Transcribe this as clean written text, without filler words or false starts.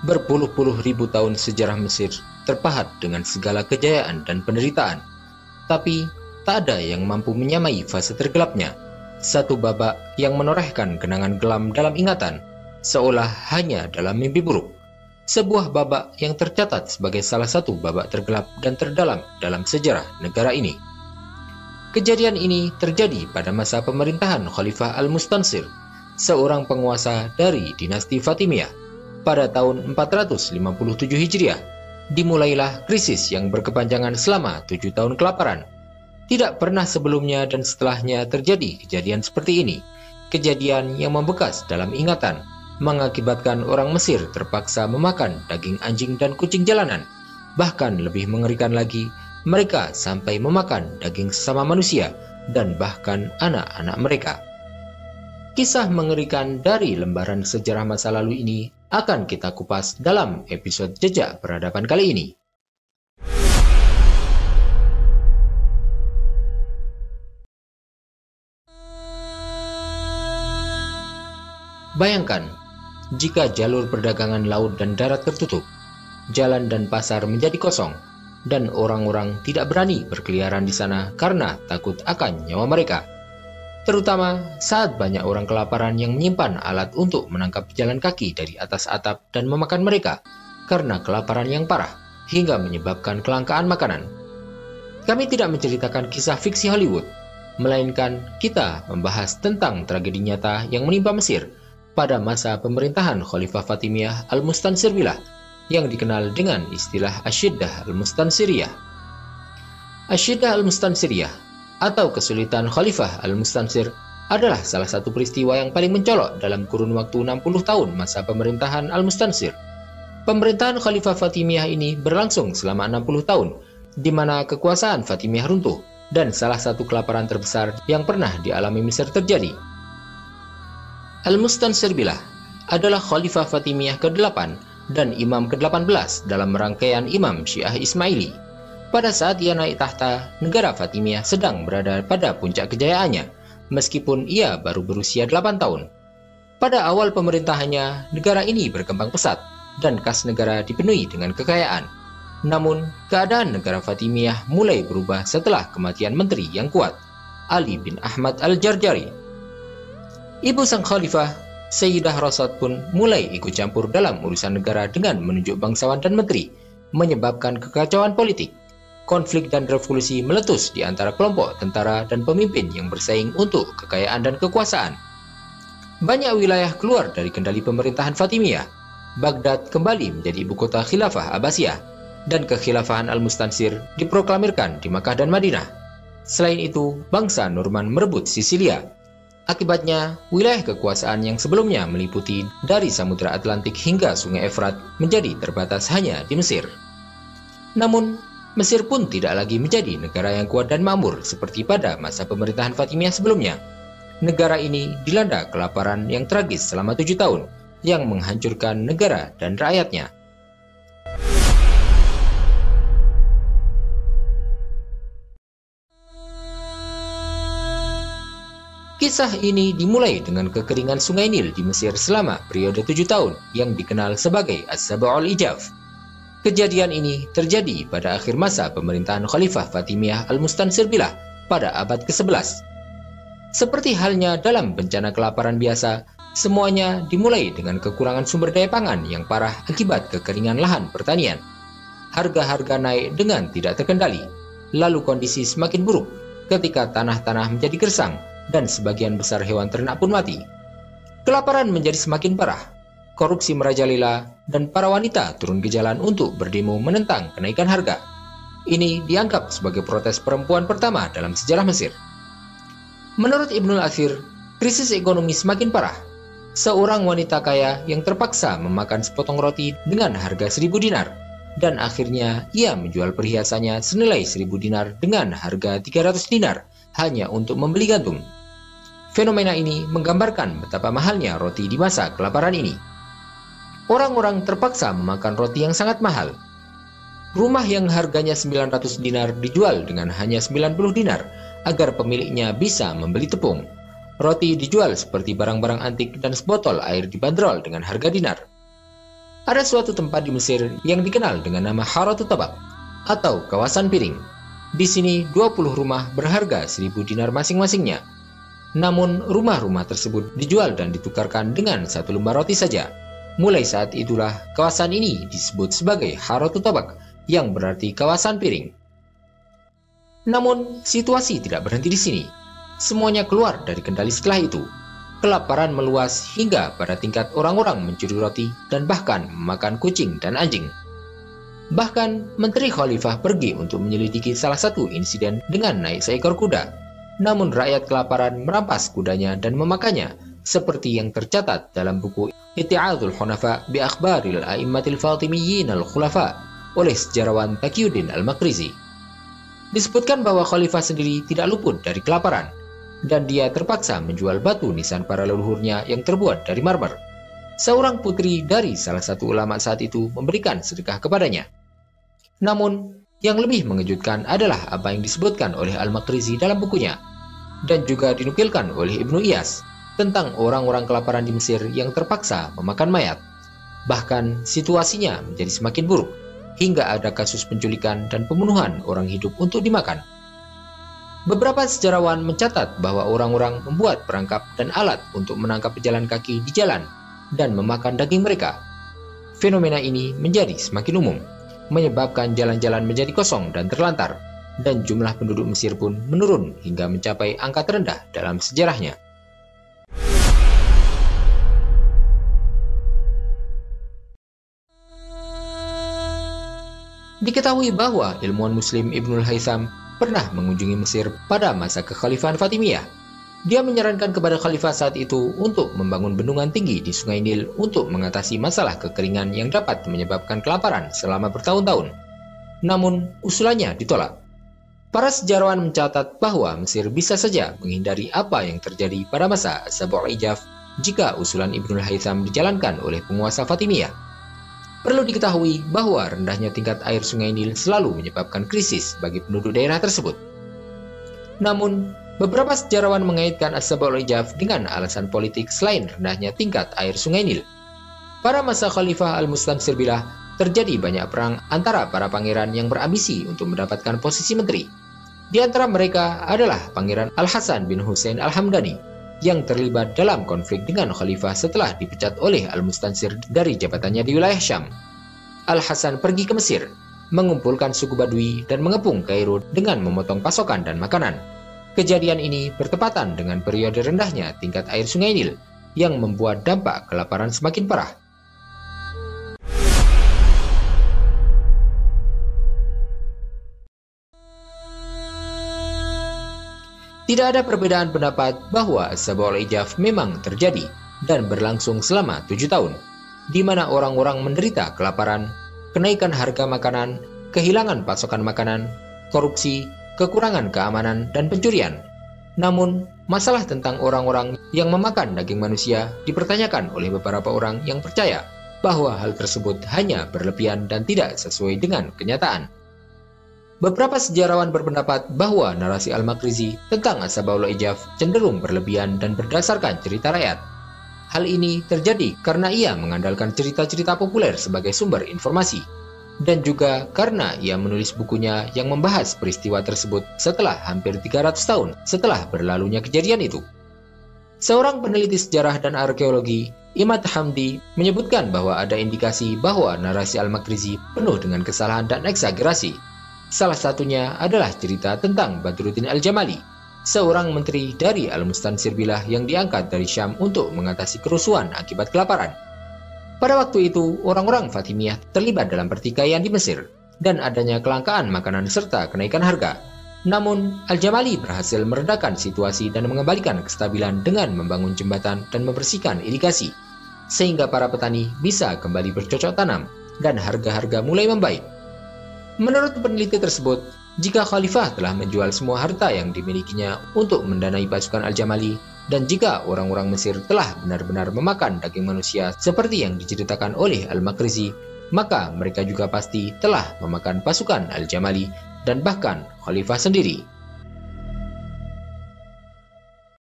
Berpuluh-puluh ribu tahun sejarah Mesir terpahat dengan segala kejayaan dan penderitaan. Tapi tak ada yang mampu menyamai fase tergelapnya. Satu babak yang menorehkan kenangan kelam dalam ingatan, seolah hanya dalam mimpi buruk. Sebuah babak yang tercatat sebagai salah satu babak tergelap dan terdalam dalam sejarah negara ini. Kejadian ini terjadi pada masa pemerintahan Khalifah Al-Mustansir, seorang penguasa dari dinasti Fatimiyah. Pada tahun 457 Hijriah, dimulailah krisis yang berkepanjangan selama 7 tahun kelaparan. Tidak pernah sebelumnya dan setelahnya terjadi kejadian seperti ini. Kejadian yang membekas dalam ingatan, mengakibatkan orang Mesir terpaksa memakan daging anjing dan kucing jalanan. Bahkan lebih mengerikan lagi, mereka sampai memakan daging sesama manusia dan bahkan anak-anak mereka. Kisah mengerikan dari lembaran sejarah masa lalu ini akan kita kupas dalam episode Jejak Peradaban kali ini. Bayangkan, jika jalur perdagangan laut dan darat tertutup, jalan dan pasar menjadi kosong, dan orang-orang tidak berani berkeliaran di sana karena takut akan nyawa mereka. Terutama saat banyak orang kelaparan yang menyimpan alat untuk menangkap pejalan kaki dari atas atap dan memakan mereka karena kelaparan yang parah hingga menyebabkan kelangkaan makanan. Kami tidak menceritakan kisah fiksi Hollywood, melainkan kita membahas tentang tragedi nyata yang menimpa Mesir pada masa pemerintahan Khalifah Fatimiyah Al-Mustansir Billah yang dikenal dengan istilah Asyiddah Al-Mustansiriyah. Asyiddah Al-Mustansiriyah atau kesulitan Khalifah Al-Mustansir adalah salah satu peristiwa yang paling mencolok dalam kurun waktu 60 tahun masa pemerintahan Al-Mustansir. Pemerintahan Khalifah Fatimiyah ini berlangsung selama 60 tahun, di mana kekuasaan Fatimiyah runtuh dan salah satu kelaparan terbesar yang pernah dialami Mesir terjadi. Al-Mustansir Billah adalah Khalifah Fatimiyah ke-8 dan Imam ke-18 dalam rangkaian Imam Syiah Ismaili. Pada saat ia naik tahta, negara Fatimiyah sedang berada pada puncak kejayaannya, meskipun ia baru berusia 8 tahun. Pada awal pemerintahannya, negara ini berkembang pesat, dan kas negara dipenuhi dengan kekayaan. Namun, keadaan negara Fatimiyah mulai berubah setelah kematian menteri yang kuat, Ali bin Ahmad Al-Jarjari. Ibu sang khalifah, Sayyidah Rasad pun mulai ikut campur dalam urusan negara dengan menunjuk bangsawan dan menteri, menyebabkan kekacauan politik. Konflik dan revolusi meletus di antara kelompok tentara dan pemimpin yang bersaing untuk kekayaan dan kekuasaan. Banyak wilayah keluar dari kendali pemerintahan Fatimiyah. Baghdad kembali menjadi ibu kota Khilafah Abbasiyah, dan kekhilafahan Al-Mustansir diproklamirkan di Makkah dan Madinah. Selain itu, bangsa Norman merebut Sisilia. Akibatnya, wilayah kekuasaan yang sebelumnya meliputi dari Samudra Atlantik hingga Sungai Efrat menjadi terbatas hanya di Mesir. Namun, Mesir pun tidak lagi menjadi negara yang kuat dan makmur seperti pada masa pemerintahan Fatimiyah sebelumnya. Negara ini dilanda kelaparan yang tragis selama 7 tahun, yang menghancurkan negara dan rakyatnya. Kisah ini dimulai dengan kekeringan Sungai Nil di Mesir selama periode 7 tahun yang dikenal sebagai As-Sab'ul Ijaf. Kejadian ini terjadi pada akhir masa pemerintahan Khalifah Fatimiyah Al-Mustansir Billah pada abad ke-11. Seperti halnya dalam bencana kelaparan biasa, semuanya dimulai dengan kekurangan sumber daya pangan yang parah akibat kekeringan lahan pertanian. Harga-harga naik dengan tidak terkendali, lalu kondisi semakin buruk ketika tanah-tanah menjadi gersang dan sebagian besar hewan ternak pun mati. Kelaparan menjadi semakin parah. Korupsi merajalela, dan para wanita turun ke jalan untuk berdemo menentang kenaikan harga. Ini dianggap sebagai protes perempuan pertama dalam sejarah Mesir. Menurut Ibnul Athir, krisis ekonomi semakin parah. Seorang wanita kaya yang terpaksa memakan sepotong roti dengan harga 1.000 dinar, dan akhirnya ia menjual perhiasannya senilai 1.000 dinar dengan harga 300 dinar hanya untuk membeli gandum. Fenomena ini menggambarkan betapa mahalnya roti di masa kelaparan ini. Orang-orang terpaksa memakan roti yang sangat mahal. Rumah yang harganya 900 dinar dijual dengan hanya 90 dinar agar pemiliknya bisa membeli tepung. Roti dijual seperti barang-barang antik dan sebotol air dibanderol dengan harga dinar. Ada suatu tempat di Mesir yang dikenal dengan nama Haratut Tabak atau kawasan piring. Di sini 20 rumah berharga 1.000 dinar masing-masingnya. Namun rumah-rumah tersebut dijual dan ditukarkan dengan 1 lembar roti saja. Mulai saat itulah kawasan ini disebut sebagai Haratut Tabak, yang berarti kawasan piring. Namun situasi tidak berhenti di sini. Semuanya keluar dari kendali setelah itu. Kelaparan meluas hingga pada tingkat orang-orang mencuri roti dan bahkan memakan kucing dan anjing. Bahkan Menteri Khalifah pergi untuk menyelidiki salah satu insiden dengan naik seekor kuda. Namun rakyat kelaparan merampas kudanya dan memakannya, seperti yang tercatat dalam buku Iti'adul Hunafa bi Akhbaril A'immatil Fatimiyyin al-Khulafa oleh sejarawan Taqiyuddin al-Maqrizi. Disebutkan bahwa Khalifah sendiri tidak luput dari kelaparan, dan dia terpaksa menjual batu nisan para leluhurnya yang terbuat dari marmer. Seorang putri dari salah satu ulama saat itu memberikan sedekah kepadanya. Namun, yang lebih mengejutkan adalah apa yang disebutkan oleh Al-Maqrizi dalam bukunya, dan juga dinukilkan oleh Ibnu Iyas, tentang orang-orang kelaparan di Mesir yang terpaksa memakan mayat. Bahkan, situasinya menjadi semakin buruk, hingga ada kasus penculikan dan pembunuhan orang hidup untuk dimakan. Beberapa sejarawan mencatat bahwa orang-orang membuat perangkap dan alat untuk menangkap pejalan kaki di jalan dan memakan daging mereka. Fenomena ini menjadi semakin umum, menyebabkan jalan-jalan menjadi kosong dan terlantar, dan jumlah penduduk Mesir pun menurun hingga mencapai angka terendah dalam sejarahnya. Diketahui bahwa ilmuwan Muslim Ibnul Haytham pernah mengunjungi Mesir pada masa kekhalifahan Fatimiyah. Dia menyarankan kepada khalifah saat itu untuk membangun bendungan tinggi di Sungai Nil untuk mengatasi masalah kekeringan yang dapat menyebabkan kelaparan selama bertahun-tahun. Namun, usulannya ditolak. Para sejarawan mencatat bahwa Mesir bisa saja menghindari apa yang terjadi pada masa As-Sab'ul Ijaf jika usulan Ibnul Haytham dijalankan oleh penguasa Fatimiyah. Perlu diketahui bahwa rendahnya tingkat air Sungai Nil selalu menyebabkan krisis bagi penduduk daerah tersebut. Namun, beberapa sejarawan mengaitkan As-Sab'ul Ijaf dengan alasan politik selain rendahnya tingkat air Sungai Nil. Pada masa Khalifah Al-Mustansir Billah, terjadi banyak perang antara para pangeran yang berambisi untuk mendapatkan posisi menteri. Di antara mereka adalah Pangeran Al-Hasan bin Hussein Al-Hamdani, yang terlibat dalam konflik dengan khalifah setelah dipecat oleh Al-Mustansir dari jabatannya di wilayah Syam. Al-Hasan pergi ke Mesir, mengumpulkan suku Badui dan mengepung Kairo dengan memotong pasokan dan makanan. Kejadian ini bertepatan dengan periode rendahnya tingkat air Sungai Nil, yang membuat dampak kelaparan semakin parah. Tidak ada perbedaan pendapat bahwa As-Sab'ul Ijaf memang terjadi dan berlangsung selama 7 tahun, di mana orang-orang menderita kelaparan, kenaikan harga makanan, kehilangan pasokan makanan, korupsi, kekurangan keamanan, dan pencurian. Namun, masalah tentang orang-orang yang memakan daging manusia dipertanyakan oleh beberapa orang yang percaya bahwa hal tersebut hanya berlebihan dan tidak sesuai dengan kenyataan. Beberapa sejarawan berpendapat bahwa narasi Al-Maqrizi tentang As-Sab'ul Ijaf cenderung berlebihan dan berdasarkan cerita rakyat. Hal ini terjadi karena ia mengandalkan cerita-cerita populer sebagai sumber informasi, dan juga karena ia menulis bukunya yang membahas peristiwa tersebut setelah hampir 300 tahun setelah berlalunya kejadian itu. Seorang peneliti sejarah dan arkeologi, Imad Hamdi, menyebutkan bahwa ada indikasi bahwa narasi Al-Maqrizi penuh dengan kesalahan dan eksagerasi. Salah satunya adalah cerita tentang Badruddin Al-Jamali, seorang menteri dari Al-Mustansir Billah yang diangkat dari Syam untuk mengatasi kerusuhan akibat kelaparan. Pada waktu itu, orang-orang Fatimiyah terlibat dalam pertikaian di Mesir, dan adanya kelangkaan makanan serta kenaikan harga. Namun, Al-Jamali berhasil meredakan situasi dan mengembalikan kestabilan dengan membangun jembatan dan membersihkan irigasi, sehingga para petani bisa kembali bercocok tanam, dan harga-harga mulai membaik. Menurut peneliti tersebut, jika khalifah telah menjual semua harta yang dimilikinya untuk mendanai pasukan Al-Jamali, dan jika orang-orang Mesir telah benar-benar memakan daging manusia seperti yang diceritakan oleh Al-Maqrizi, maka mereka juga pasti telah memakan pasukan Al-Jamali dan bahkan khalifah sendiri.